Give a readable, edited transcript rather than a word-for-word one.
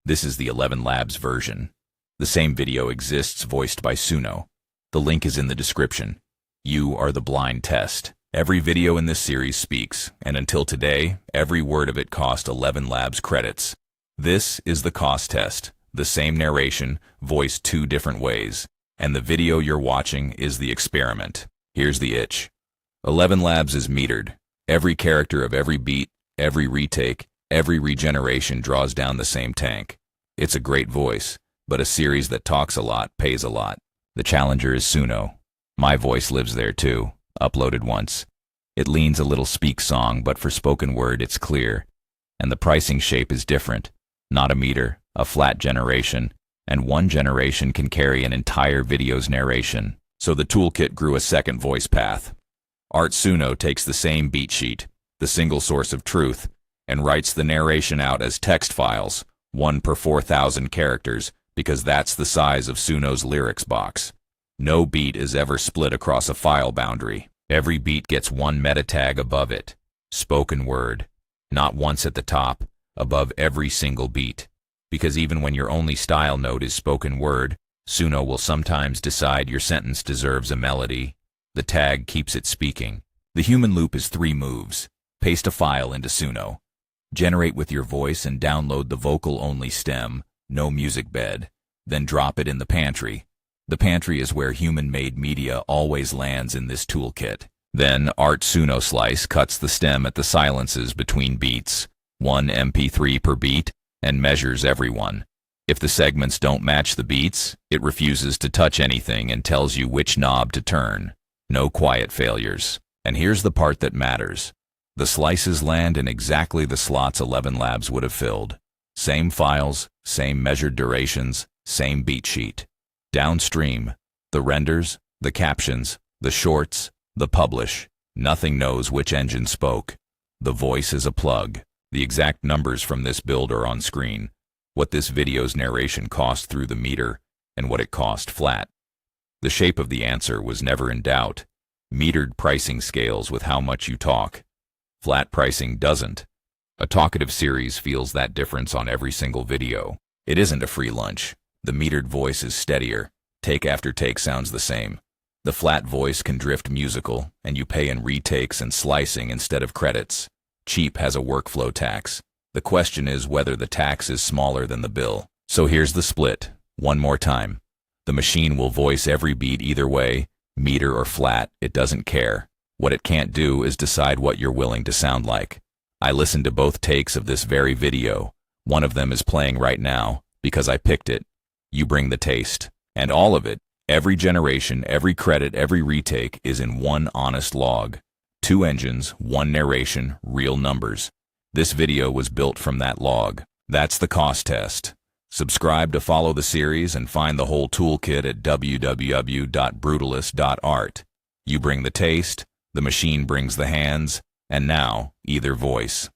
This is the ElevenLabs version. The same video exists voiced by Suno. The link is in the description. You are the blind test. Every video in this series speaks, and until today, every word of it cost ElevenLabs credits. This is the cost test. The same narration, voiced 2 different ways. And the video you're watching is the experiment. Here's the itch. ElevenLabs is metered. Every character of every beat, every retake, every regeneration draws down the same tank. It's a great voice, but a series that talks a lot pays a lot. The challenger is Suno. My voice lives there too, uploaded once. It leans a little speak song, but for spoken word it's clear. And the pricing shape is different. Not a meter, a flat generation, and one generation can carry an entire video's narration. So the toolkit grew a second voice path. Art Suno takes the same beat sheet, the single source of truth, and writes the narration out as text files, 1 per 4,000 characters, because that's the size of Suno's lyrics box. No beat is ever split across a file boundary. Every beat gets one meta tag above it. Spoken word. Not once at the top, above every single beat. Because even when your only style note is spoken word, Suno will sometimes decide your sentence deserves a melody. The tag keeps it speaking. The human loop is 3 moves. Paste a file into Suno. Generate with your voice and download the vocal-only stem, no music bed. Then drop it in the pantry. The pantry is where human-made media always lands in this toolkit. Then Art Suno Slice cuts the stem at the silences between beats, 1 MP3 per beat, and measures every one. If the segments don't match the beats, it refuses to touch anything and tells you which knob to turn. No quiet failures. And here's the part that matters. The slices land in exactly the slots ElevenLabs would have filled. Same files, same measured durations, same beat sheet. Downstream, the renders, the captions, the shorts, the publish. Nothing knows which engine spoke. The voice is a plug. The exact numbers from this build are on screen. What this video's narration cost through the meter, and what it cost flat. The shape of the answer was never in doubt. Metered pricing scales with how much you talk. Flat pricing doesn't. A talkative series feels that difference on every single video. It isn't a free lunch. The metered voice is steadier. Take after take sounds the same. The flat voice can drift musical, and you pay in retakes and slicing instead of credits. Cheap has a workflow tax. The question is whether the tax is smaller than the bill. So here's the split. One more time. The machine will voice every beat either way, meter or flat, it doesn't care. What it can't do is decide what you're willing to sound like. I listened to both takes of this very video. One of them is playing right now, because I picked it. You bring the taste. And all of it, every generation, every credit, every retake is in one honest log. 2 engines, 1 narration, real numbers. This video was built from that log. That's the cost test. Subscribe to follow the series and find the whole toolkit at www.brutalist.art. You bring the taste, the machine brings the hands, and now, either voice.